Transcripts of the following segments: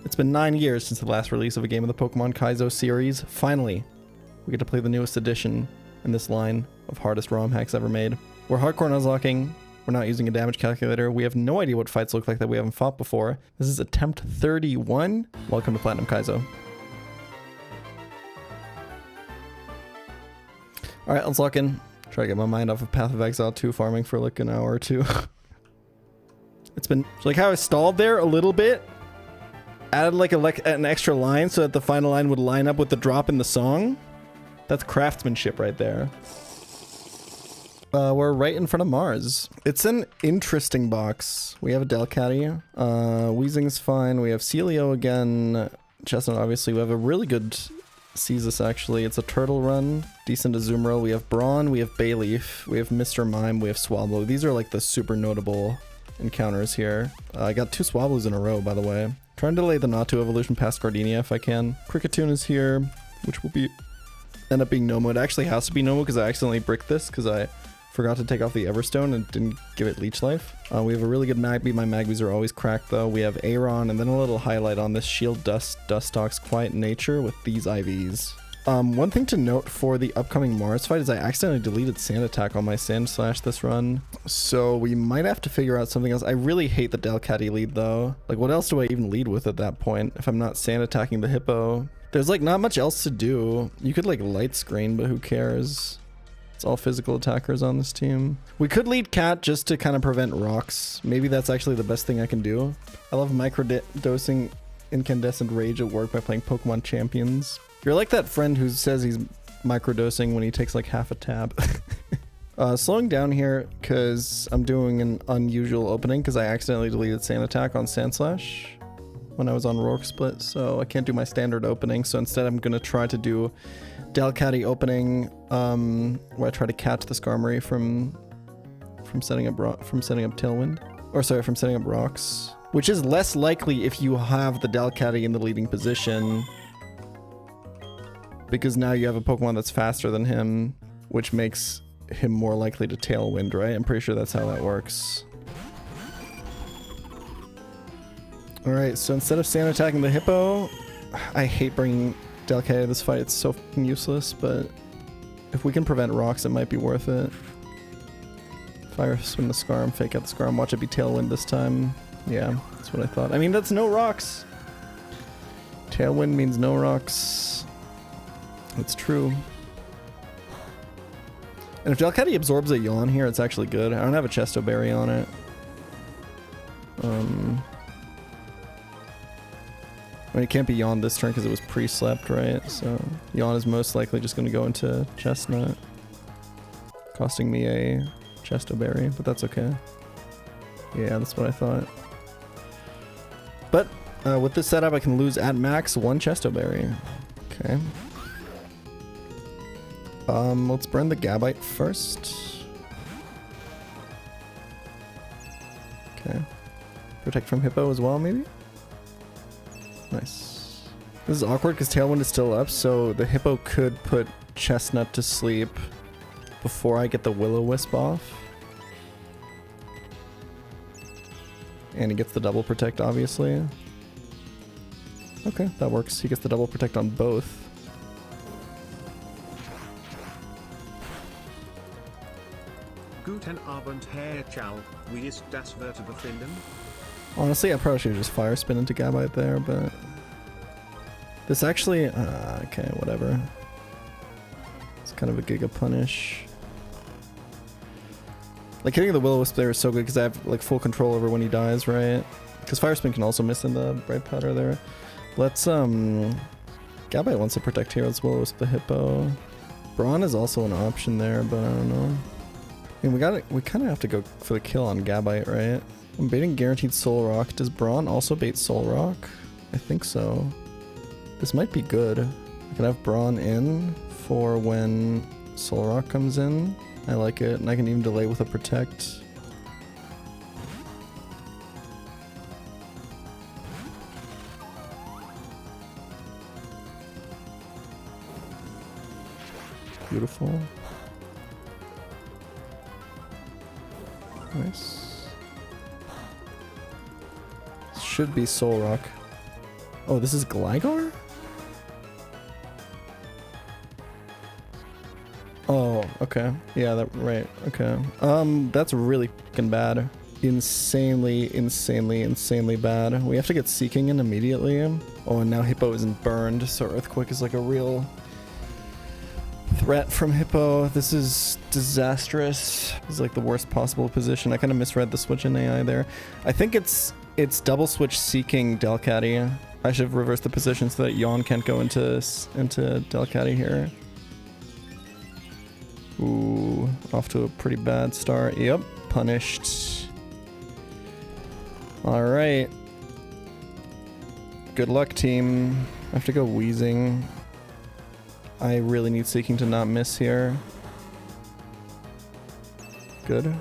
It's been 9 years since the last release of a game of the Pokemon Kaizo series. Finally, we get to play the newest edition in this line of hardest ROM hacks ever made. We're hardcore nuzlocking. We're not using a damage calculator. We have no idea what fights look like that we haven't fought before. This is attempt 31. Welcome to Platinum Kaizo. Alright, let's lock in. Try to get my mind off of Path of Exile 2 farming for like an hour or two. It's been like how I stalled there a little bit. Added like an extra line so that the final line would line up with the drop in the song. That's craftsmanship right there. We're right in front of Mars. It's an interesting box. We have a Delcatty. Weezing's fine. We have Celio again. Chestnut, obviously. We have a really good Ceasus, actually. It's a turtle run. Decent Azumarill. We have Brawn. We have Bayleaf. We have Mr. Mime. We have Swablu. These are like the super notable encounters here. I got 2 Swablus in a row, by the way. Trying to delay the Natu evolution past Gardenia if I can. Cricketune is here, which will end up being Nomo. It actually has to be Nomo because I accidentally bricked this because I forgot to take off the Everstone and didn't give it leech life. We have a really good Magby. My Magbies are always cracked though. We have Aeron, and then a little highlight on this Shield Dustox Quiet Nature with these IVs. One thing to note for the upcoming Mars fight is I accidentally deleted Sand Attack on my Sandslash this run. So we might have to figure out something else. I really hate the Delcatty lead though. Like what else do I even lead with at that point if I'm not Sand Attacking the Hippo? There's like not much else to do. You could like Light Screen, but who cares? It's all physical attackers on this team. We could lead Cat just to kind of prevent rocks. Maybe that's actually the best thing I can do. I love microdosing Incandescent Rage at work by playing Pokemon Champions. You're like that friend who says he's microdosing when he takes like half a tab. Slowing down here because I'm doing an unusual opening because I accidentally deleted Sand Attack on Sandslash when I was on Rourke Split, so I can't do my standard opening. So instead I'm gonna try to do Delcatty opening where I try to catch the Skarmory from setting up Tailwind. Or sorry, from setting up rocks. Which is less likely if you have the Delcatty in the leading position. Because now you have a Pokemon that's faster than him, which makes him more likely to Tailwind, right? I'm pretty sure that's how that works. Alright, so instead of Sand Attacking the Hippo, I hate bringing Delcatty to this fight. It's so fucking useless, but if we can prevent rocks, it might be worth it. Fire Swing the Scarm, fake out the Scarm, watch it be Tailwind this time. Yeah, that's what I thought. I mean, that's no rocks. Tailwind means no rocks. It's true. And if Delcatty absorbs a Yawn here, it's actually good. I don't have a Chesto Berry on it. I mean, it can't be Yawn this turn because it was pre-slept, right? So Yawn is most likely just going to go into Chestnut, costing me a Chesto Berry, but that's okay. Yeah, that's what I thought. But with this setup, I can lose at max 1 Chesto Berry. Okay. Let's burn the Gabite first. Okay. Protect from Hippo as well, maybe? Nice. This is awkward because Tailwind is still up, so the Hippo could put Chestnut to sleep before I get the Will-O-Wisp off. And he gets the double protect, obviously. Okay, that works. He gets the double protect on both. Guten Abend, Herr Chal. Wie ist das Wetter befinden? Honestly, I probably should have just fire spin into Gabite there, but this actually, okay, whatever. It's kind of a Giga Punish. Like hitting the Will-O-Wisp there is so good because I have like full control over when he dies, right? Because fire spin can also miss in the Bright Powder there. Let's Gabite wants to protect here. Let's Will-O-Wisp the Hippo. Brawn is also an option there, but I don't know. I mean, we kind of have to go for the kill on Gabite, right? I'm baiting guaranteed Soul Rock. Does Brawn also bait Soul Rock? I think so. This might be good. I can have Brawn in for when Soul Rock comes in. I like it, and I can even delay with a Protect. Beautiful. Nice. Should be Soul Rock. Oh, this is Gligar? Oh, okay. Yeah, that right. Okay. That's really fucking bad. Insanely bad. We have to get Seeking in immediately. Oh, and now Hippo isn't burned, so Earthquake is like a real threat from Hippo. This is disastrous. This is like the worst possible position. I kind of misread the switch in AI there. I think it's double switch Seeking Delcatty. I should have reversed the position so that Yawn can't go into Delcatty here. Ooh, off to a pretty bad start. Yep, punished. All right. Good luck, team. I have to go Wheezing. I really need Seeking to not miss here. Good.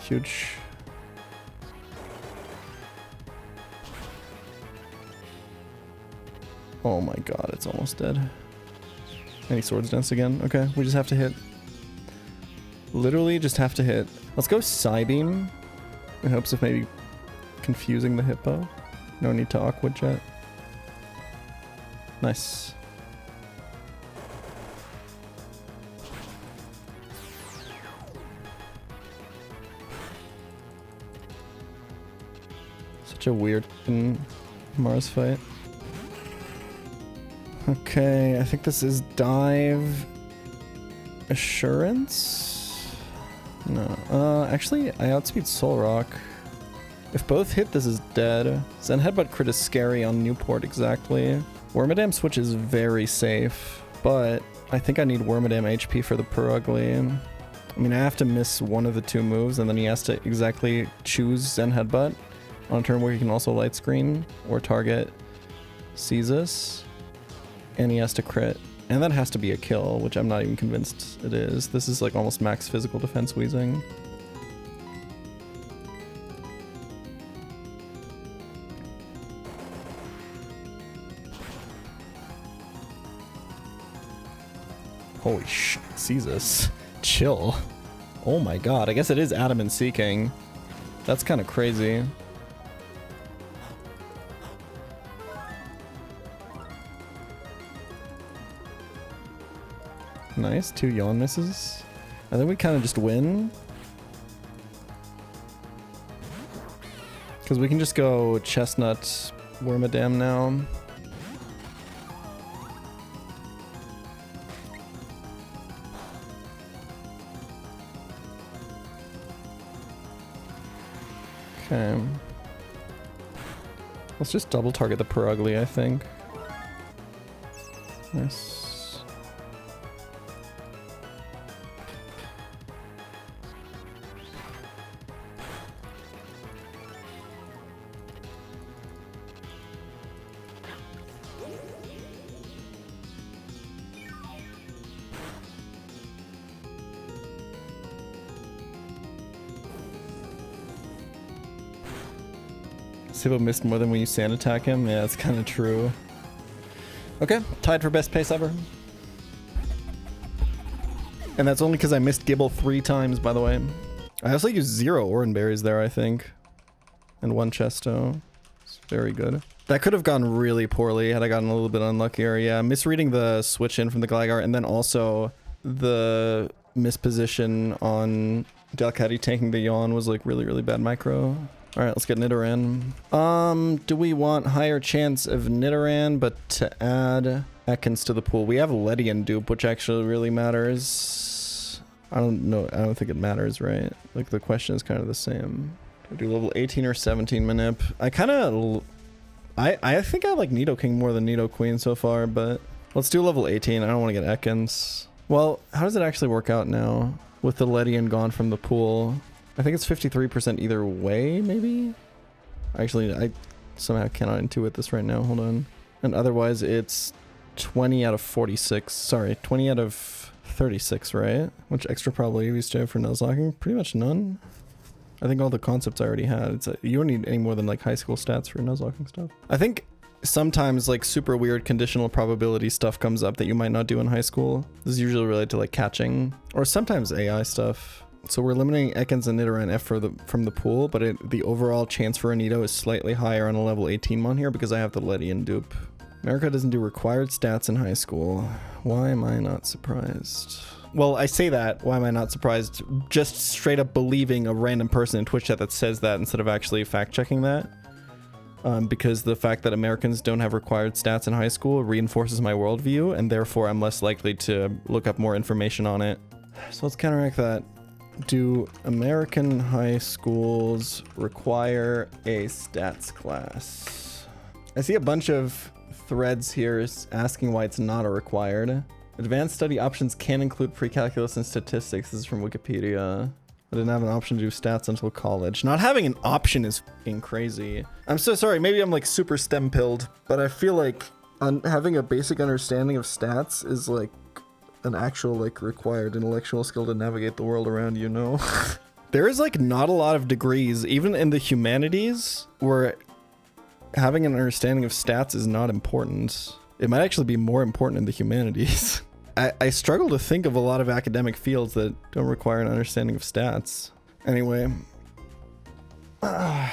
Huge. Oh my god, it's almost dead. Any Swords Dance again? Okay, we just have to hit. Literally just have to hit. Let's go Psybeam in hopes of maybe confusing the Hippo. No need to Aqua Jet. Nice. Such a weird Mars fight. Okay, I think this is Dive Assurance? No. Actually, I outspeed Solrock. If both hit, this is dead. Zen Headbutt crit is scary on Newport, exactly. Wormadam switch is very safe, but I think I need Wormadam HP for the Purugly. I mean, I have to miss one of the two moves, and then he has to exactly choose Zen Headbutt on a turn where he can also Light Screen or target Caesus. And he has to crit. And that has to be a kill, which I'm not even convinced it is. This is like almost max physical defense Wheezing. Holy shit, Caesus. Chill. Oh my god, I guess it is Adamant Seeking. That's kind of crazy. Nice, 2 Yawn misses. I think we kind of just win. Because we can just go Chestnut Wormadam now. Okay. Let's just double target the Purugly, I think. Nice. Sibo missed more than when you sand attack him? Yeah, it's kind of true. Okay, tied for best pace ever. And that's only because I missed Gibble 3 times, by the way. I also used 0 Oran Berries there, I think. And 1 Chesto. It's very good. That could have gone really poorly had I gotten a little bit unluckier. Yeah, misreading the switch in from the Gligar, and then also the misposition on Delcatty tanking the Yawn was like really bad micro. Alright, let's get Nidoran. Do we want higher chance of Nidoran, but to add Ekans to the pool? We have Ledian dupe, which actually really matters. I don't know, I don't think it matters, right? Like, the question is kind of the same. Do I do level 18 or 17 Manip? I think I like Nidoking more than Nidoqueen so far, but let's do level 18. I don't want to get Ekans. Well, how does it actually work out now with the Ledian gone from the pool? I think it's 53% either way, maybe? Actually, I somehow cannot intuit this right now. Hold on. And otherwise, it's 20 out of 46. Sorry, 20 out of 36, right? Which extra probabilities do you have for Nuzlocking? Pretty much none. I think all the concepts I already had. You don't need any more than like high school stats for Nuzlocking stuff. I think sometimes like super weird conditional probability stuff comes up that you might not do in high school. This is usually related to like catching, or sometimes AI stuff. So we're eliminating Ekans and Nidoran F from the pool, but the overall chance for a Nido is slightly higher on a level 18 mon here because I have the Ledian dupe. America doesn't do required stats in high school. Why am I not surprised? Well, I say that. Why am I not surprised? Just straight up believing a random person in Twitch chat that says that instead of actually fact checking that. Because the fact that Americans don't have required stats in high school reinforces my worldview, and therefore I'm less likely to look up more information on it. So let's counteract that. Do American high schools require a stats class? I see a bunch of threads here asking why it's not a required. Advanced study options can include pre-calculus and statistics. This is from Wikipedia. I didn't have an option to do stats until college. Not having an option is fucking crazy. I'm so sorry. Maybe I'm like super STEM pilled, but I feel like having a basic understanding of stats is like an actual like required intellectual skill to navigate the world around you, know? There is like not a lot of degrees, even in the humanities, where having an understanding of stats is not important. It might actually be more important in the humanities. I struggle to think of a lot of academic fields that don't require an understanding of stats. Anyway. I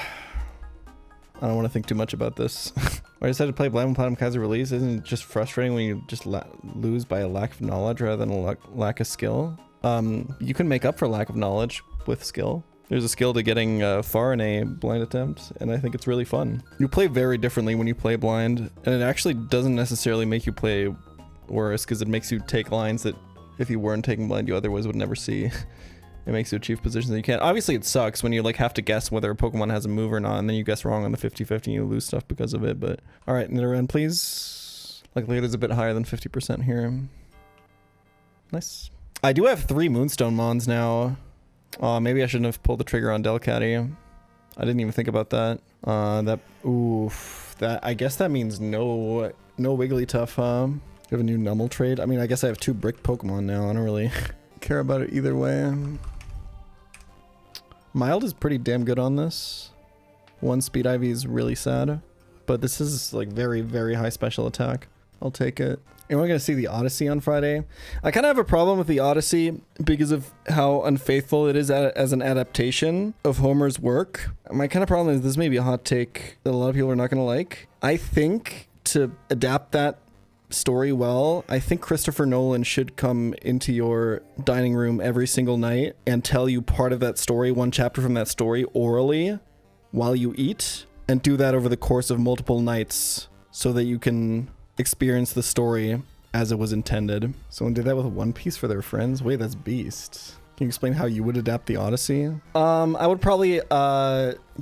don't want to think too much about this. I decided to play Blind when Platinum Kaiser release. Isn't it just frustrating when you just lose by a lack of knowledge rather than a lack of skill? You can make up for lack of knowledge with skill. There's a skill to getting far in a blind attempt, and I think it's really fun. You play very differently when you play blind, and it actually doesn't necessarily make you play worse, because it makes you take lines that if you weren't taking blind, you otherwise would never see. It makes you achieve positions that you can't. Obviously, it sucks when you like have to guess whether a Pokemon has a move or not, and then you guess wrong on the 50-50 and you lose stuff because of it, but... Alright, Nidoran, please. Luckily, it is a bit higher than 50% here. Nice. I do have 3 Moonstone Mons now. Maybe I shouldn't have pulled the trigger on Delcatty. I didn't even think about that. I guess that means no Wigglytuff, huh? Do you have a new Numel trade? I mean, I guess I have 2 brick Pokemon now. I don't really care about it either way. Mild is pretty damn good on this. 1 Speed Ivy is really sad, but this is like very, very high special attack. I'll take it. And we're going to see the Odyssey on Friday. I kind of have a problem with the Odyssey because of how unfaithful it is as an adaptation of Homer's work. My kind of problem is this may be a hot take that a lot of people are not going to like. I think to adapt that story well, I think Christopher Nolan should come into your dining room every single night and tell you part of that story, 1 chapter from that story orally while you eat, and do that over the course of multiple nights so that you can experience the story as it was intended. Someone did that with One Piece for their friends? Wait, that's beast. Can you explain how you would adapt the Odyssey? I would probably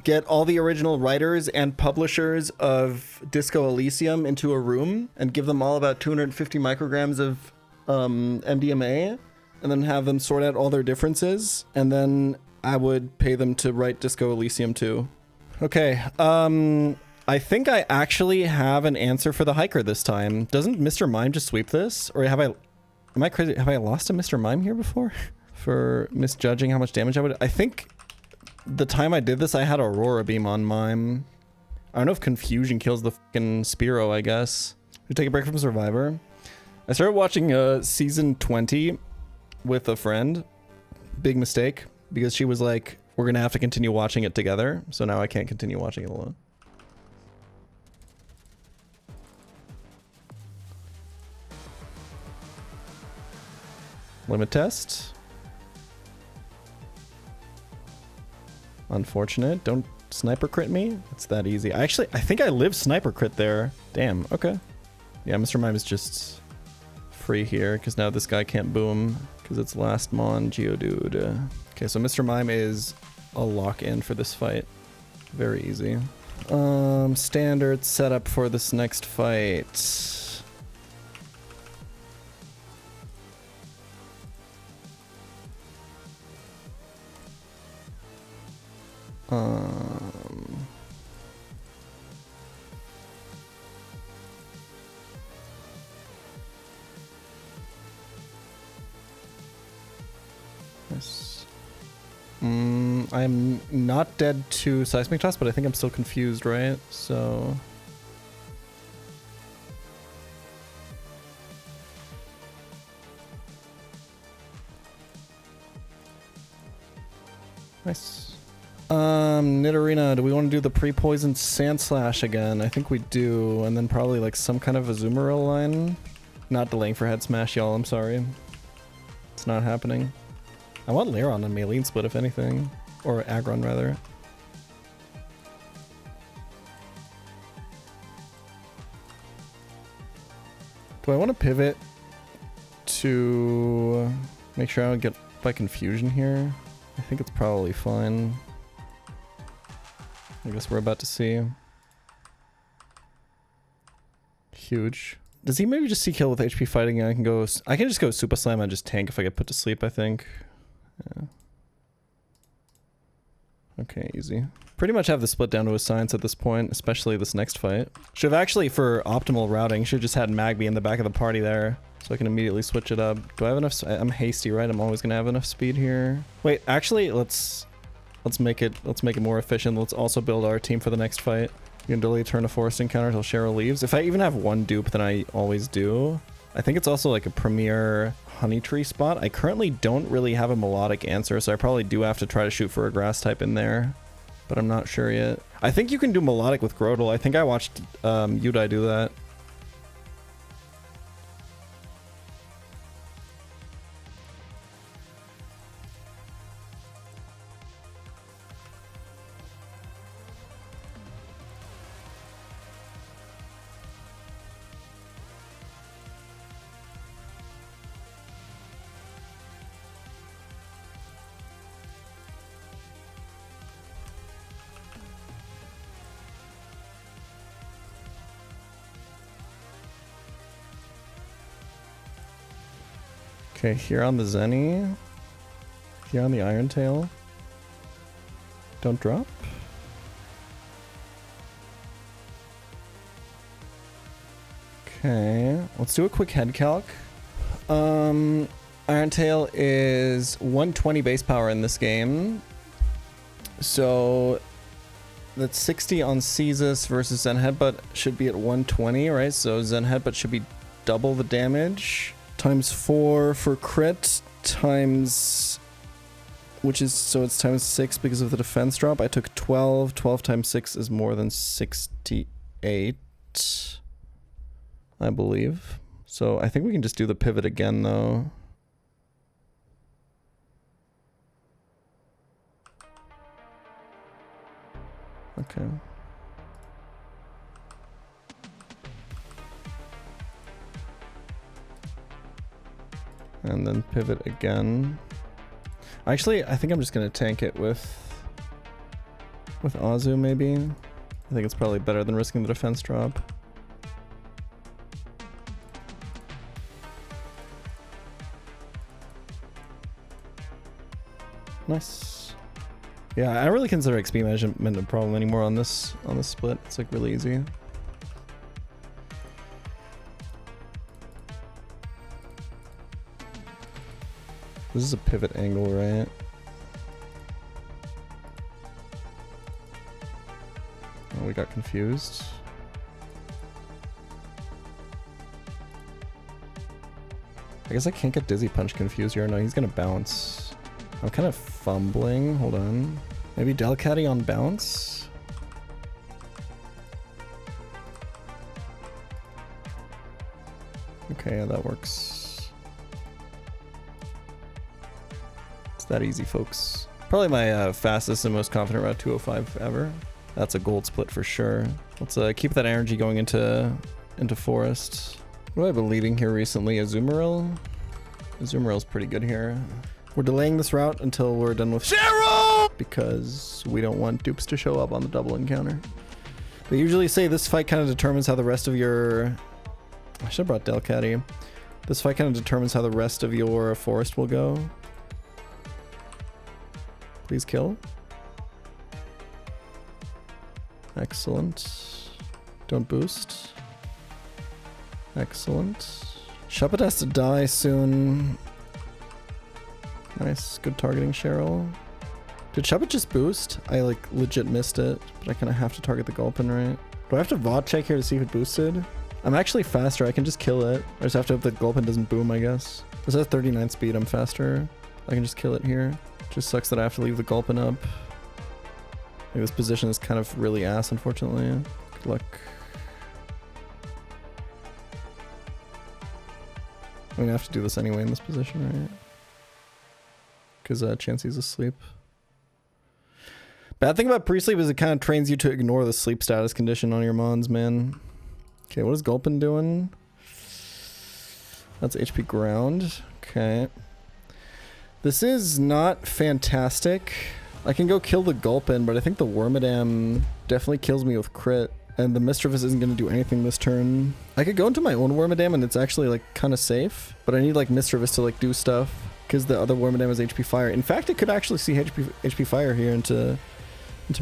get all the original writers and publishers of Disco Elysium into a room and give them all about 250 micrograms of MDMA, and then have them sort out all their differences, and then I would pay them to write Disco Elysium too. Okay, I think I actually have an answer for the hiker this time. Doesn't Mr. Mime just sweep this? Or am I crazy? Have I lost to Mr. Mime here before? For misjudging how much damage I would... I think the time I did this, I had Aurora Beam on Mime. I don't know if Confusion kills the fucking Spearow, I guess. We take a break from Survivor. I started watching season 20 with a friend. Big mistake, because she was like, we're gonna have to continue watching it together. So now I can't continue watching it alone. Limit test. Unfortunate. Don't sniper crit me. It's that easy. I think I live sniper crit there. Damn. Okay. Yeah, Mr. Mime is just free here because now this guy can't boom because it's last mon Geodude. Okay, so Mr. Mime is a lock-in for this fight. Very easy. Standard setup for this next fight. Yes. I'm not dead to Seismic Toss, but I think I'm still confused, right? So... Nice. Nidorina, do we want to do the pre-poisoned Sand Slash again? I think we do, and then probably like some kind of Azumarill line. Not delaying for head smash, y'all, I'm sorry. It's not happening. I want Lairon on Maylene split, if anything. Or Aggron, rather. Do I want to pivot to make sure I don't get by confusion here? I think it's probably fine. I guess we're about to see. Huge. Does he maybe just C-kill with HP fighting? I can just go Super Slam and just tank if I get put to sleep, I think. Yeah. Okay, easy. Pretty much have the split down to a science at this point, especially this next fight. Should have actually, for optimal routing, should have just had Magby in the back of the party there, so I can immediately switch it up. Do I have enough? I'm hasty, right? I'm always gonna have enough speed here. Wait, actually, let's make it more efficient. Let's also build our team for the next fight. You can delay turn a forest encounter until Cheryl leaves. If I even have one dupe, then I always do. I think it's also like a premier honey tree spot. I currently don't really have a melodic answer, so I probably do have to try to shoot for a grass type in there, but I'm not sure yet. I think you can do melodic with Grodel. I think I watched Udai do that. Okay, here on the Zenny. Here on the Iron Tail. Don't drop. Okay, let's do a quick head calc. Iron Tail is 120 base power in this game. So that's 60 on Caestus versus Zen Headbutt should be at 120, right? So Zen Headbutt should be double the damage. Times 4 for crit, times, which is, so it's times 6 because of the defense drop. I took 12. 12 times 6 is more than 68, I believe. So I think we can just do the pivot again, though. Okay. And then pivot again. Actually, I think I'm just gonna tank it with Azu, maybe. I think it's probably better than risking the defense drop. Nice. Yeah, I don't really consider XP management a problem anymore on this split. It's like really easy. This is a pivot angle, right? Oh, we got confused. I guess I can't get Dizzy Punch confused here. No, he's gonna bounce. I'm kind of fumbling. Hold on. Maybe Delcatty on bounce? Okay, yeah, that works. That easy, folks. Probably my fastest and most confident route 205 ever. That's a gold split for sure. Let's keep that energy going into forest. What have I been leading here recently? Azumarill? Azumarill's pretty good here. We're delaying this route until we're done with Cheryl! Because we don't want dupes to show up on the double encounter. They usually say this fight kind of determines how the rest of your... I should have brought Delcatty. This fight kind of determines how the rest of your forest will go. Please kill. Excellent. Don't boost. Excellent. Shuppet has to die soon. Nice. Good targeting, Cheryl. Did Shuppet just boost? I like legit missed it, but I kind of have to target the Gulpin, right? Do I have to VOD check here to see if it boosted? I'm actually faster. I can just kill it. I just have to hope that Gulpin doesn't boom, I guess. This has 39 speed. I'm faster. I can just kill it here. Just sucks that I have to leave the Gulpin up. Like, this position is kind of really ass, unfortunately. Good luck. I'm gonna have to do this anyway in this position, right? Because Chansey's asleep. Bad thing about pre-sleep is it kind of trains you to ignore the sleep status condition on your mons, man. Okay, what is Gulpin doing? That's HP ground. Okay. This is not fantastic. I can go kill the Gulpin, but I think the Wormadam definitely kills me with crit. And the Mischievous isn't going to do anything this turn. I could go into my own Wormadam and it's actually like kind of safe. But I need like Mischievous to like do stuff. Because the other Wormadam is HP fire. In fact, it could actually see HP fire here into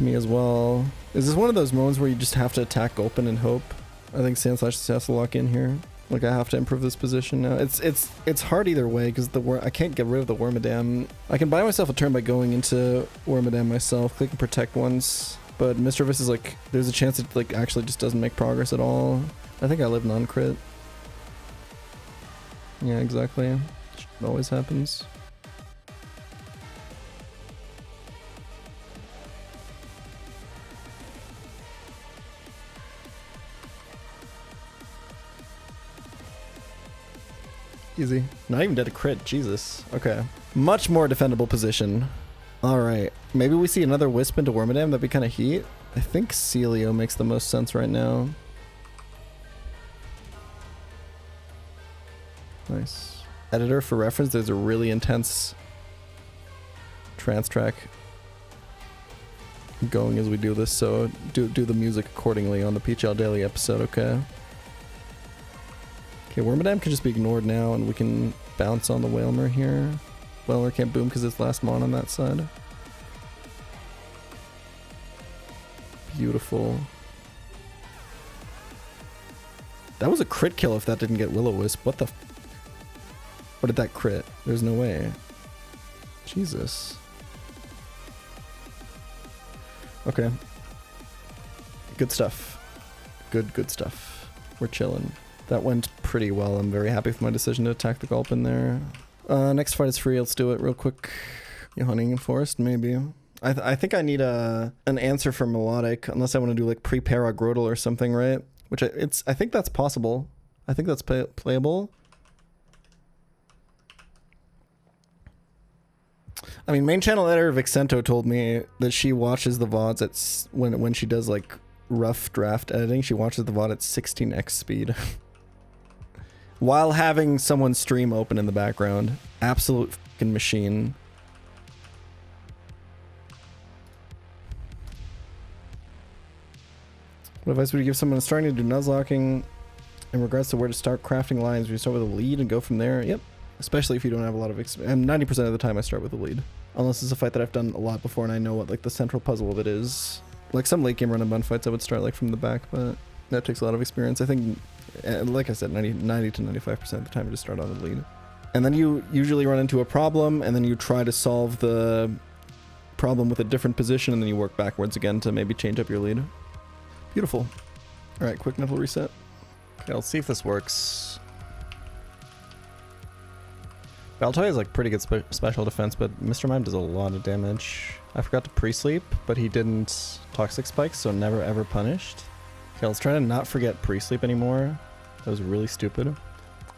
me as well. Is this one of those moments where you just have to attack Gulpin and hope? I think Sandslash just has to lock in here. Like, I have to improve this position now. It's hard either way because I can't get rid of the Wormadam. I can buy myself a turn by going into Wormadam myself, click and protect once. But Mischievous is like, there's a chance it like actually just doesn't make progress at all. I think I live non-crit. Yeah, exactly. It always happens. Easy. Not even dead to crit. Jesus. Okay. Much more defendable position. Alright. Maybe we see another Wisp into Wormadam. That'd be kind of heat. I think Celio makes the most sense right now. Nice. Editor, for reference, there's a really intense trance track going as we do this, so do the music accordingly on the pChal Daily episode, okay? Okay, Wormadam can just be ignored now, and we can bounce on the Whalmer here. Whalmer can't boom because it's last mon on that side. Beautiful. That was a crit kill if that didn't get Will-O-Wisp. What the f— What did that crit? There's no way. Jesus. Okay. Good stuff. Good stuff. We're chilling. That went pretty well. I'm very happy with my decision to attack the Gulpin there. Next fight is free. Let's do it real quick. Hunting in Forest, maybe. I think I need an answer for Melodic, unless I want to do like pre-para Grodel or something, right? Which I think that's possible. I think that's playable. I mean, main channel editor Vixento told me that she watches the VODs at when she does like rough draft editing. She watches the VOD at 16x speed. While having someone's stream open in the background. Absolute fucking machine. What advice would you give someone starting to do nuzlocking in regards to where to start crafting lines? Would you start with a lead and go from there? Yep. Especially if you don't have a lot of experience. 90% of the time I start with a lead. Unless it's a fight that I've done a lot before and I know what like the central puzzle of it is. Like some late game run and bun fights I would start like from the back, but that takes a lot of experience. I think, like I said, 90 to 95% of the time you just start on the lead. And then you usually run into a problem and then you try to solve the problem with a different position and then you work backwards again to maybe change up your lead. Beautiful. Alright, quick mental reset. Okay, let's see if this works. Baltoy is like pretty good special defense, but Mr. Mime does a lot of damage. I forgot to pre-sleep, but he didn't Toxic Spike, so never ever punished. Okay, let's try to not forget pre-sleep anymore. That was really stupid.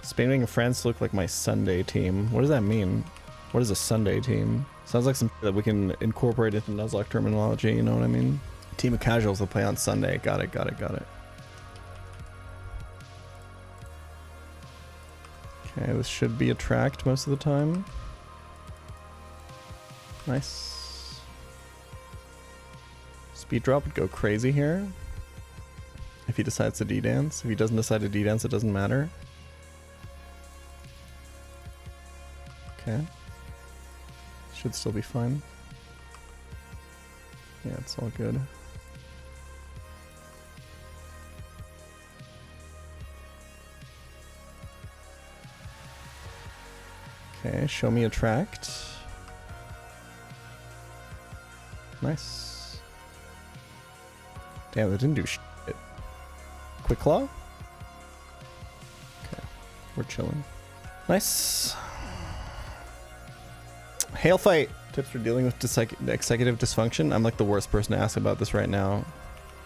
Spamming France look like my Sunday team. What does that mean? What is a Sunday team? Sounds like some that we can incorporate into Nuzlocke terminology, you know what I mean? Team of casuals that play on Sunday. Got it. Okay, this should be attract most of the time. Nice. Speed drop would go crazy here. If he decides to D-dance. If he doesn't decide to D-dance, it doesn't matter. Okay. Should still be fine. Yeah, it's all good. Okay, show me attract. Nice. Damn, that didn't do shit. Quick Claw? Okay, we're chilling. Nice. Hail Fight Tips for dealing with executive dysfunction. I'm like the worst person to ask about this right now.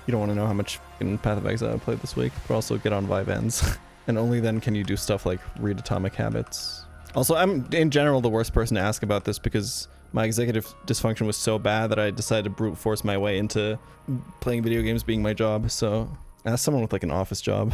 You don't want to know how much in Path of Exile I played this week, but also get on Vive Ends. And only then can you do stuff like read Atomic Habits. Also, I'm in general the worst person to ask about this because my executive dysfunction was so bad that I decided to brute force my way into playing video games being my job. So ask someone with like an office job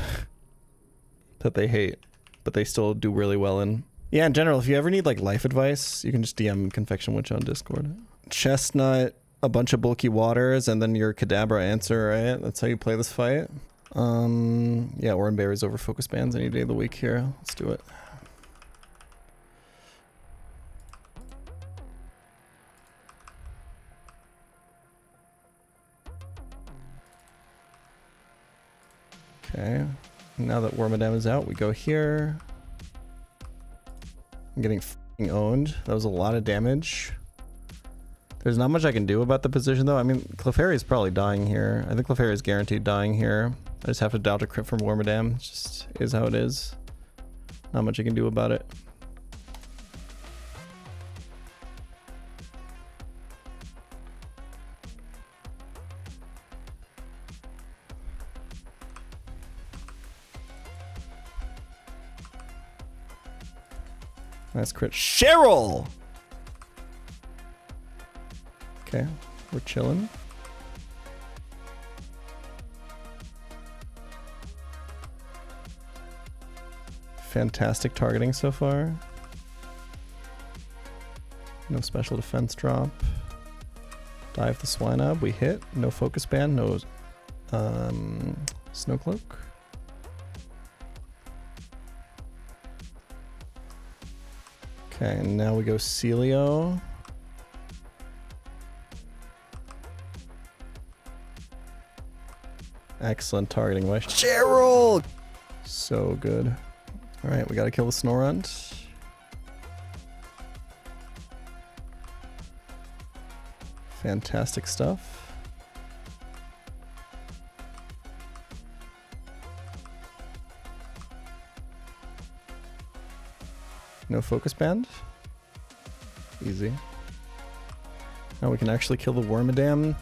that they hate, but they still do really well in. Yeah, in general, if you ever need like life advice, you can just DM Confection Witch on Discord. Chestnut, a bunch of bulky waters, and then your Kadabra answer, right? That's how you play this fight. Yeah, Oran Berries over Focus Bands any day of the week here. Let's do it. Okay, now that Wormadam is out, we go here. I'm getting f***ing owned. That was a lot of damage. There's not much I can do about the position though. I mean, Clefairy is probably dying here. I think Clefairy is guaranteed dying here. I just have to dodge a crit from Wormadam. It just is how it is. Not much I can do about it. Nice crit. Cheryl! Okay, we're chilling. Fantastic targeting so far. No special defense drop. Dive the Swinub, we hit. No focus band, no snow cloak. Okay, and now we go Celio. Excellent targeting by Cheryl! So good. Alright, we gotta kill the Snorunt. Fantastic stuff. No focus band. Easy. Now we can actually kill the Wormadam.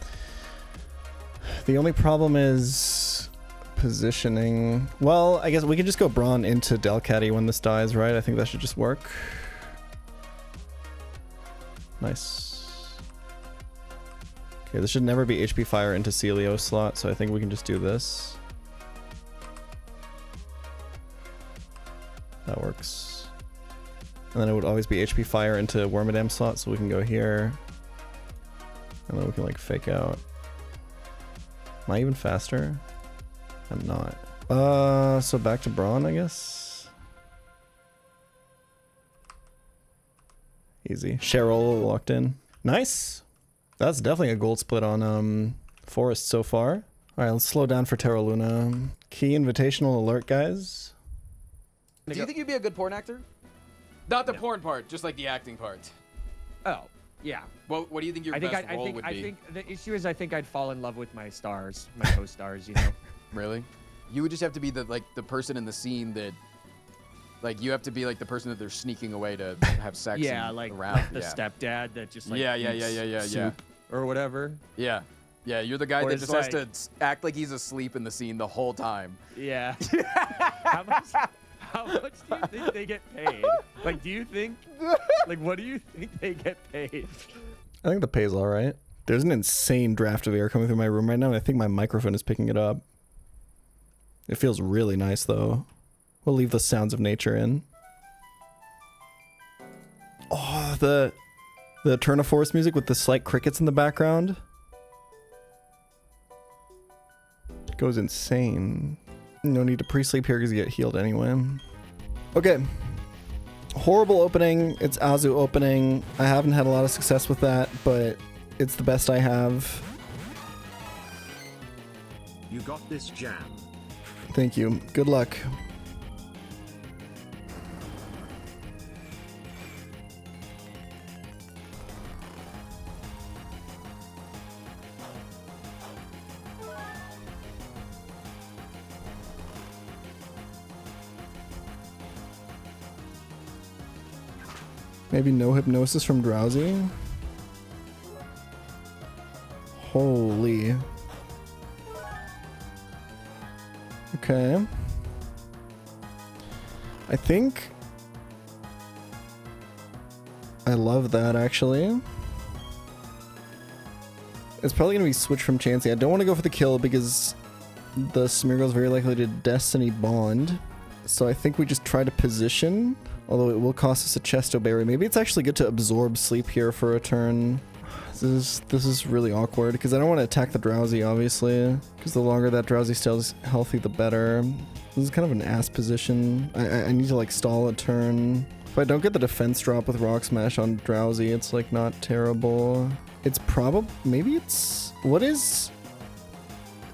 The only problem is positioning. Well, I guess we can just go Brawn into Delcatty when this dies, right? I think that should just work. Nice. Okay, this should never be HP Fire into Celio slot, so I think we can just do this. That works. And then it would always be HP Fire into Wormadam slot, so we can go here. And then we can like fake out. Am I even faster? I'm not. So back to Brawn, I guess. Easy. Cheryl locked in. Nice. That's definitely a gold split on Forest so far. Alright, let's slow down for Terra Luna. Key invitational alert, guys. Do you think you'd be a good porn actor? Not the porn part, just like the acting part. Oh, yeah. What do you think your best role would be? I think the issue is I think I'd fall in love with my stars, my co-stars, you know. Really? You would just have to be the person in the scene that, like, you have to be like the person that they're sneaking away to have sex. Yeah, like around. the stepdad that just like yeah, soup or whatever. Yeah, you're the guy Or that it's just has to act like he's asleep in the scene the whole time. Yeah. How much do you think they get paid? Like, do you think, like, what do you think they get paid? I think the pay's alright. There's an insane draft of air coming through my room right now, and I think my microphone is picking it up. It feels really nice, though. We'll leave the sounds of nature in. Oh, the Terra Forest music with the slight crickets in the background. It goes insane. No need to pre-sleep here because you get healed anyway. Okay. Horrible opening. It's Azu opening. I haven't had a lot of success with that, but it's the best I have. You got this, Jam. Thank you. Good luck. Maybe no hypnosis from Drowsy. Holy. Okay. I think I love that, actually. It's probably going to be switched from Chansey. I don't want to go for the kill because the Smeargle is very likely to Destiny Bond. So I think we just try to position, although it will cost us a Chesto Berry. Maybe it's actually good to absorb sleep here for a turn. This is really awkward because I don't want to attack the Drowsy, obviously, because the longer that Drowsy stays healthy, the better. This is kind of an ass position. I need to like stall a turn. If I don't get the defense drop with Rock Smash on Drowsy, it's like not terrible. It's probably, maybe it's, what is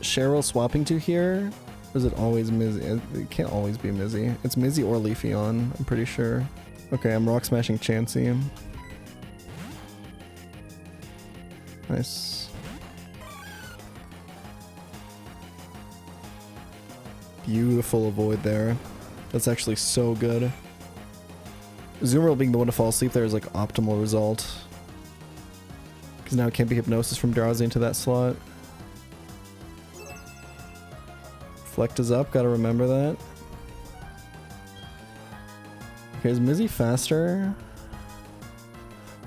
Cheryl swapping to here? Or is it always Mizzy? It can't always be Mizzy. It's Mizzy or Leafeon, I'm pretty sure. Okay, I'm Rock Smashing Chansey. Nice. Beautiful avoid there. That's actually so good. Zoomerl being the one to fall asleep there is like optimal result. Because now it can't be Hypnosis from Drowsy into that slot. Flect is up, gotta remember that. Okay, is Mizzy faster?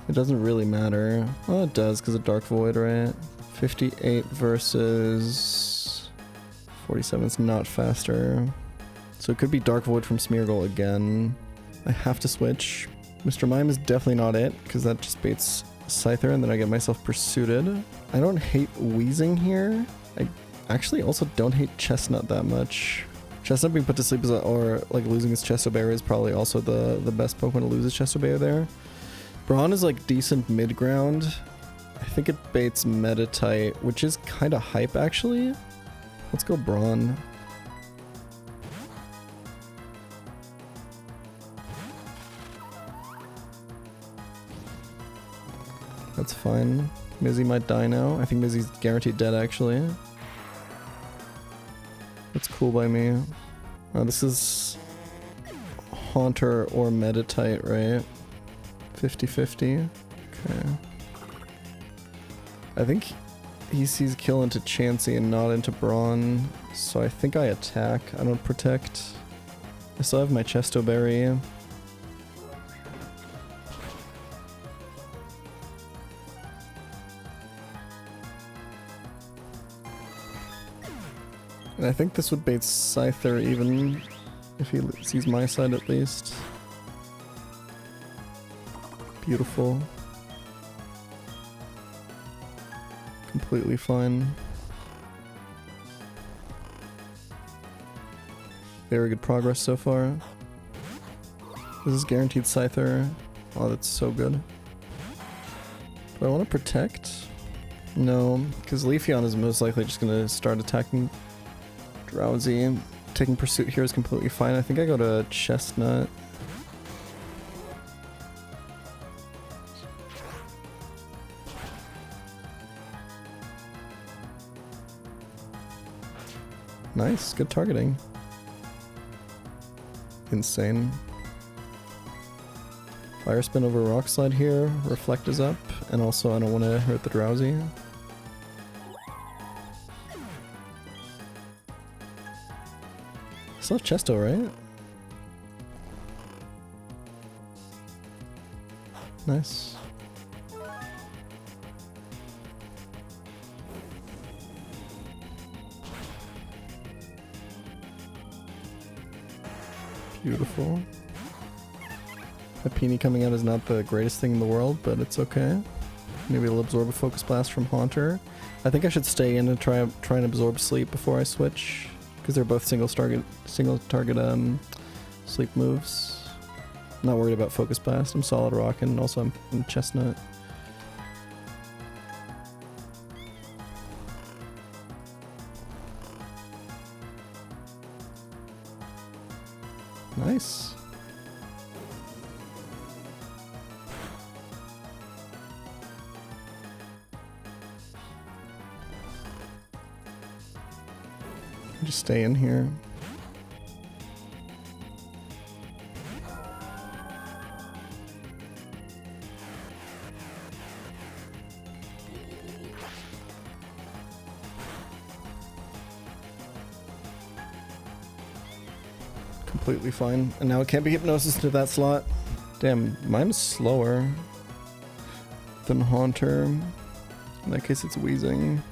It doesn't really matter. Well, it does because of Dark Void, right? 58 versus 47 is not faster. So it could be Dark Void from Smeargle again. I have to switch. Mr. Mime is definitely not it because that just baits Scyther and then I get myself pursuited. I don't hate Wheezing here. I actually also don't hate Chestnut that much. Chestnut being put to sleep is or like losing his Chesto Berry is probably also the best Pokemon to lose his Chesto Berry there. Brawn is like decent mid-ground. I think it baits Meditite, which is kind of hype actually. Let's go Brawn. That's fine. Mizzy might die now. I think Mizzy's guaranteed dead actually. That's cool by me. This is Haunter or Meditite, right? 50-50. Okay. I think he sees kill into Chansey and not into Brawn, so I think I attack. I don't protect. I still have my Chesto Berry. And I think this would bait Scyther even if he sees my side at least. Beautiful. Completely fine. Very good progress so far. This is guaranteed Scyther. Oh, that's so good. Do I want to protect? No, because Leafeon is most likely just going to start attacking Drowsy. Taking Pursuit here is completely fine. I think I go to Chestnut. Nice, good targeting. Insane. Fire Spin over Rock Slide here. Reflect is up, and also I don't want to hurt the Drowsy. Still have Chesto, right? Nice. Beautiful. Happini coming out is not the greatest thing in the world, but it's okay. Maybe it'll absorb a Focus Blast from Haunter. I think I should stay in and try and absorb Sleep before I switch, because they're both single target sleep moves. I'm not worried about Focus Blast. I'm Solid Rock, and also I'm Chestnut. Nice. Just stay in here. completely fine. And now it can't be Hypnosis to that slot. Damn, mine's slower than Haunter. In that case, it's Wheezing.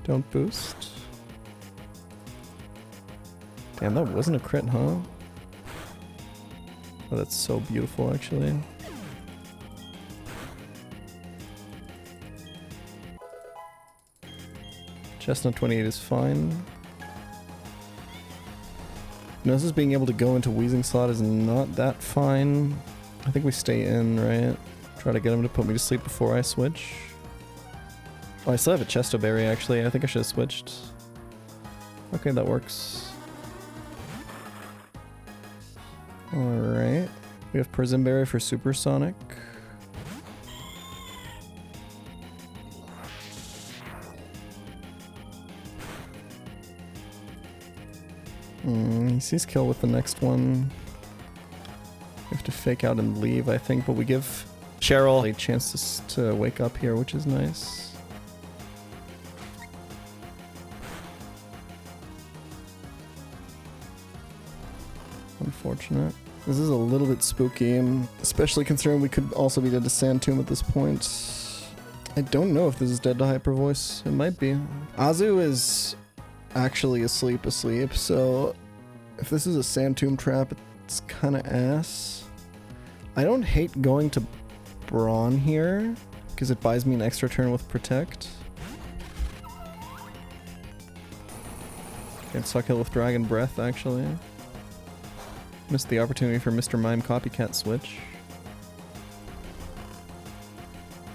Don't boost. Damn, that wasn't a crit, huh? Oh, that's so beautiful, actually. Chestnut 28 is fine. Hypnosis being able to go into Wheezing slot is not that fine. I think we stay in, right? Try to get him to put me to sleep before I switch. Oh, I still have a Chesto Berry, actually. I think I should have switched. Okay, that works. Alright. We have Prism Berry for Supersonic. He sees kill with the next one. We have to fake out and leave, I think, but we give Cheryl a chance to wake up here, which is nice. Unfortunate. This is a little bit spooky, especially considering we could also be dead to Sand Tomb at this point. I don't know if this is dead to Hyper Voice. It might be. Azu is actually asleep, so if this is a Sand Tomb trap, it's kind of ass. I don't hate going to Brawn here, because it buys me an extra turn with Protect. Can't suck it with Dragon Breath, actually. Missed the opportunity for Mr. Mime copycat switch.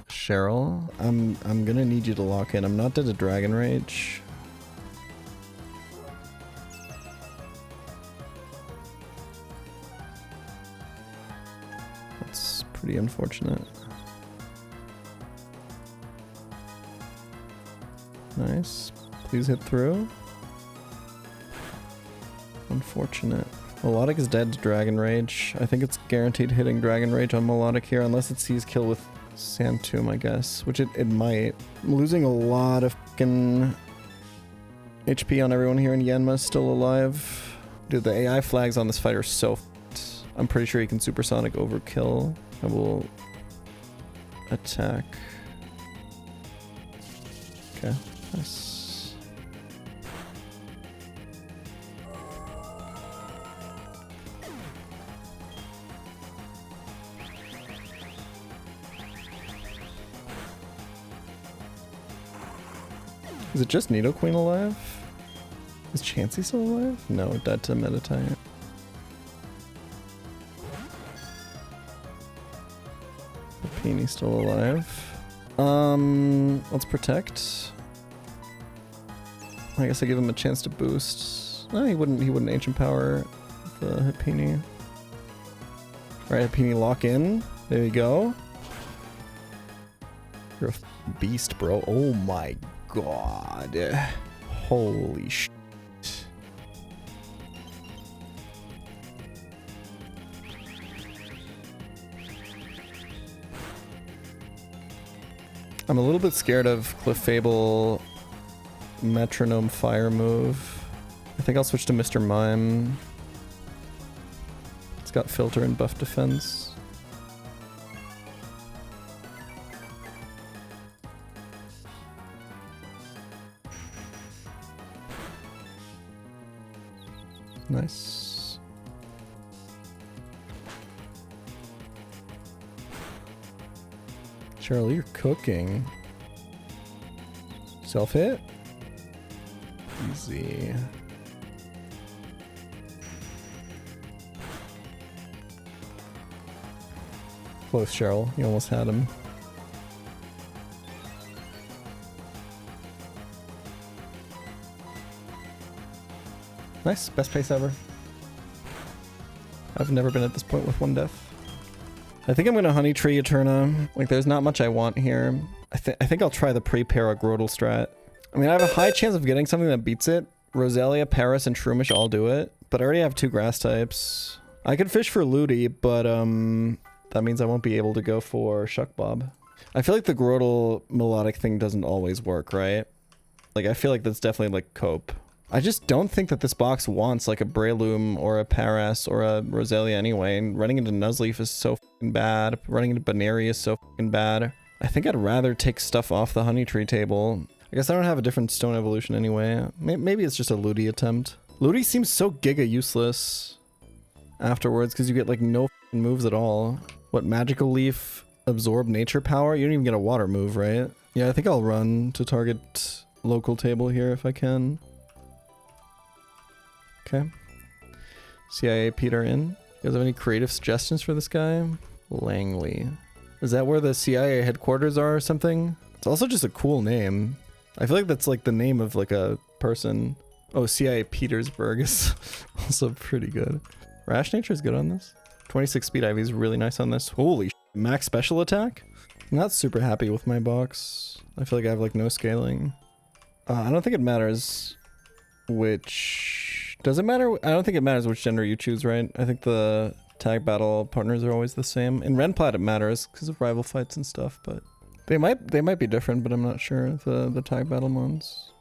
Cheryl, I'm gonna need you to lock in. I'm not dead to Dragon Rage. That's pretty unfortunate. Nice. Please hit through. Unfortunate. Melodic is dead to Dragon Rage. I think it's guaranteed hitting Dragon Rage on Melodic here, unless it sees kill with Sand Tomb, I guess. Which it might. I'm losing a lot of fucking HP on everyone here, and Yanma's still alive. Dude, the AI flags on this fight are so f***ed. I'm pretty sure he can Supersonic Overkill. I will attack. Okay, nice. Is it just Nidoqueen alive? Is Chansey still alive? No, dead to Meditite. Peony's still alive. Let's Protect. I guess I give him a chance to boost. No, he wouldn't Ancient Power the Hipini. Alright, Hipini lock in. There you go. You're a beast, bro. Oh my god. Holy shit. I'm a little bit scared of Clefable Metronome Fire move. I think I'll switch to Mr. Mime. It's got Filter and Buff Defense. Nice. Charlie, you're cooking. Self-hit? Easy. Close, Cheryl. You almost had him. Nice. Best pace ever. I've never been at this point with one death. I think I'm gonna Honey Tree Eterna. Like, there's not much I want here. I think I'll try the pre-Para Grotle strat. I mean, I have a high chance of getting something that beats it. Roselia, Paris, and Shroomish all do it. But I already have 2 grass types. I could fish for Ludi, but that means I won't be able to go for Shuck Bob. I feel like the Grodel melodic thing doesn't always work, right? Like, I feel like that's definitely like cope. I just don't think that this box wants like a Breloom or a Paras or a Roselia anyway. And running into Nuzleaf is so fucking bad. Running into Baneri is so fucking bad. I think I'd rather take stuff off the Honey Tree table. I guess I don't have a different stone evolution anyway. Maybe it's just a Ludi attempt. Ludi seems so giga useless afterwards because you get like no fucking moves at all. What, Magical Leaf, Absorb Nature Power? You don't even get a water move, right? Yeah, I think I'll run to target local table here if I can. Okay. CIA Peter in. You guys have any creative suggestions for this guy? Langley. Is that where the CIA headquarters are or something? It's also just a cool name. I feel like that's like the name of like a person. Oh, CIA Petersburg is also pretty good. Rash Nature is good on this. 26 speed IV is really nice on this. Holy shit. Max special attack? I'm not super happy with my box. I feel like I have like no scaling. I don't think it matters which... Does it matter? I don't think it matters which gender you choose, right? I think the tag battle partners are always the same. In Renplat it matters because of rival fights and stuff, but they might be different, but I'm not sure. The tag battle modes.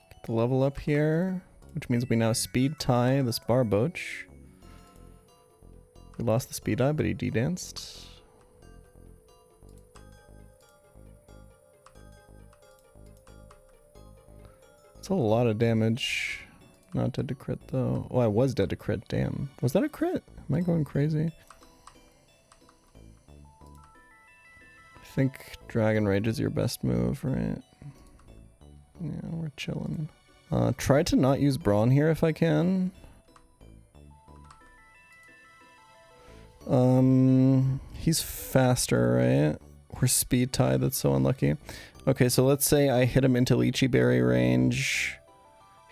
Get the level up here, which means we now speed tie this Barboach. We lost the speed eye, but he de-danced. It's a lot of damage. Not dead to crit though. Oh, I was dead to crit, damn. Was that a crit? Am I going crazy? I think Dragon Rage is your best move, right? Yeah, we're chilling. Try to not use Brawn here if I can. He's faster, right? We're speed tied, that's so unlucky. Okay, so let's say I hit him into Lychee Berry range.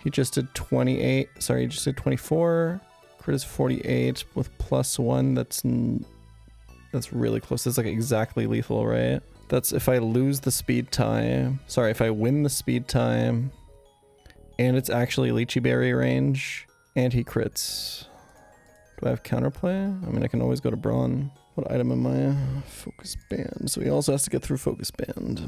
He just did 28. Sorry, he just did 24. Crit is 48 with +1. That's really close. That's like exactly lethal, right? That's if I lose the speed tie. Sorry, if I win the speed tie, and it's actually Lychee Berry range, and he crits. Do I have counterplay? I mean, I can always go to Brawn. What item am I? Focus Band. So he also has to get through Focus Band.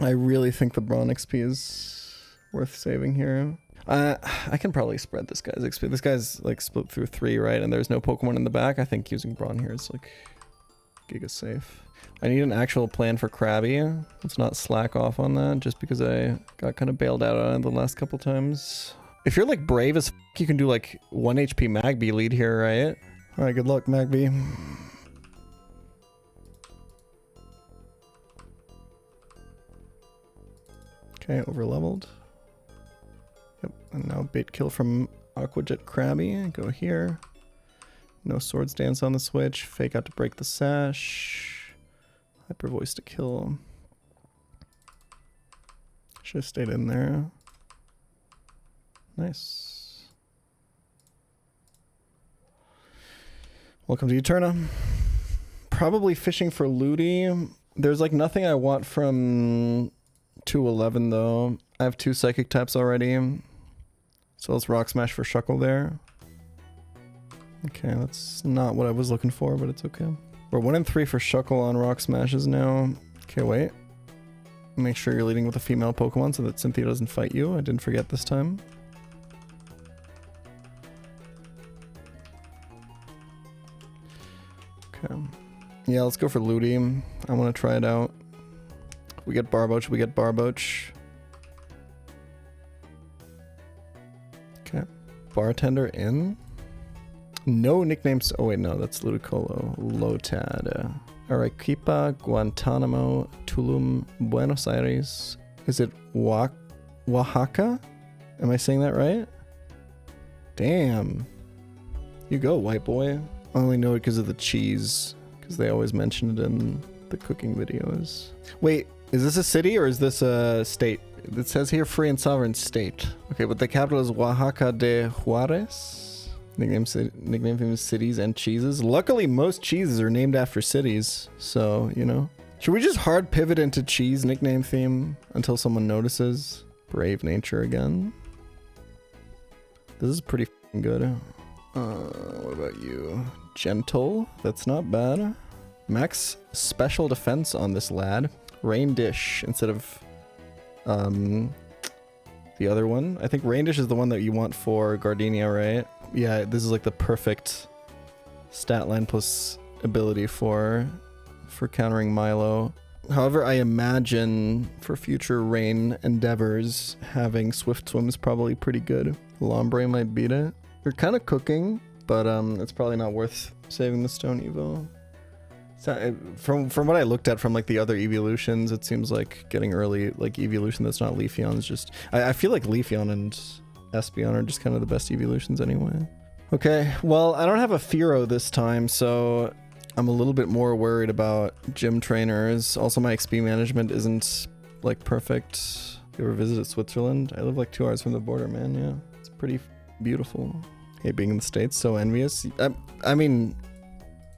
I really think the Brawn XP is worth saving here. I can probably spread this guy's XP. This guy's like split through 3, right? And there's no Pokemon in the back. I think using Brawn here is like giga safe. I need an actual plan for Krabby. Let's not slack off on that just because I got kind of bailed out on it the last couple times. If you're like brave as f, you can do like 1 HP Magby lead here, right? Alright, good luck, Magby. Okay, overleveled. Yep, and now bait kill from Aquajet Krabby. Go here. No Swords Dance on the switch. Fake out to break the sash. Hyper Voice to kill. Should have stayed in there. Nice. Welcome to Eterna. Probably fishing for Ludi. There's like nothing I want from 211 though. I have 2 psychic types already. So let's Rock Smash for Shuckle there. Okay, that's not what I was looking for, but it's okay. We're 1 and 3 for Shuckle on Rock Smashes now. Okay, wait. Make sure you're leading with a female Pokemon so that Cynthia doesn't fight you. I didn't forget this time. Okay. Yeah, let's go for Ludi. I want to try it out. We get Barboach, we get Barboach. Okay. Bartender in. No nicknames. Oh wait, no, that's Ludicolo. Lotad. Arequipa, Guantanamo, Tulum, Buenos Aires. Is it Oaxaca? Am I saying that right? Damn. You go, white boy. I only know it because of the cheese. Because they always mention it in the cooking videos. Wait, is this a city or is this a state? It says here free and sovereign state. Okay, but the capital is Oaxaca de Juarez. Nickname famous cities and cheeses. Luckily, most cheeses are named after cities. So, you know. Should we just hard pivot into cheese nickname theme until someone notices? Brave nature again. This is pretty good. What about you? Gentle. That's not bad. Max special defense on this lad. Rain Dish instead of the other one. I think Rain Dish is the one that you want for Gardenia, right? Yeah, this is like the perfect stat line plus ability for countering Milo. However, I imagine for future Rain endeavors, having Swift Swim is probably pretty good. Lombre might beat it. They're kind of cooking, but it's probably not worth saving the Stone Evo. From what I looked at from like the other evolutions, it seems like getting early like evolution that's not Leafeon is just... I feel like Leafeon and Espeon are just kind of the best evolutions anyway. Okay, well, I don't have a Fearow this time, so I'm a little bit more worried about gym trainers. Also, my XP management isn't like perfect. You ever visited Switzerland? I live like 2 hours from the border, man. Yeah, it's pretty beautiful. Hey, being in the States, so envious. I mean,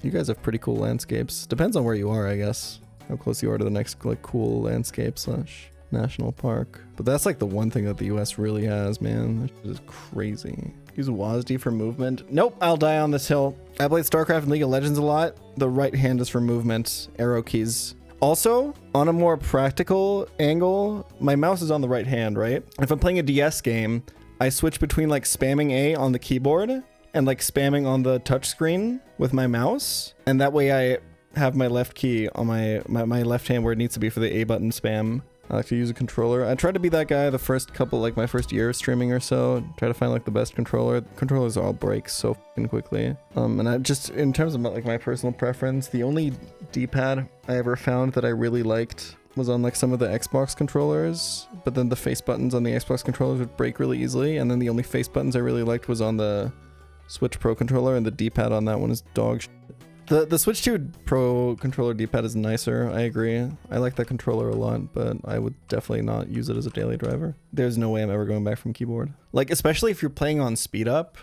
you guys have pretty cool landscapes. Depends on where you are, I guess. How close you are to the next like cool landscape / national park. But that's like the one thing that the US really has, man. That shit is crazy. Use WASD for movement. Nope, I'll die on this hill. I played StarCraft and League of Legends a lot. The right hand is for movement, arrow keys. Also, on a more practical angle, my mouse is on the right hand, right? If I'm playing a DS game, I switch between like spamming A on the keyboard and like spamming on the touchscreen with my mouse. And that way I have my left key on my left hand where it needs to be for the A button spam. I like to use a controller. I tried to be that guy the first couple, like my first year of streaming or so. Try to find like the best controller. Controllers all break so fucking quickly. And I just, in terms of like my personal preference, the only D-pad I ever found that I really liked was on like some of the Xbox controllers, but then the face buttons on the Xbox controllers would break really easily. And then the only face buttons I really liked was on the Switch Pro controller, and the D-pad on that one is dog shit. The Switch 2 Pro controller D-pad is nicer, I agree. I like that controller a lot, but I would definitely not use it as a daily driver. There's no way I'm ever going back from keyboard. Like, especially if you're playing on speed up.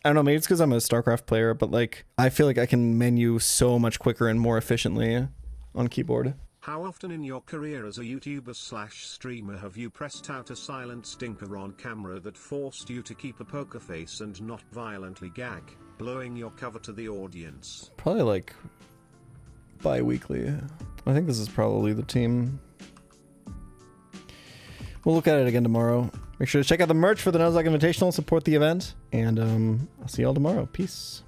I don't know, maybe it's because I'm a StarCraft player, but like, I feel like I can menu so much quicker and more efficiently on keyboard. How often in your career as a YouTuber/streamer have you pressed out a silent stinker on camera that forced you to keep a poker face and not violently gag, blowing your cover to the audience? Probably like bi-weekly. I think this is probably the team. We'll look at it again tomorrow. Make sure to check out the merch for the Nuzlocke Invitational, support the event, and I'll see y'all tomorrow. Peace.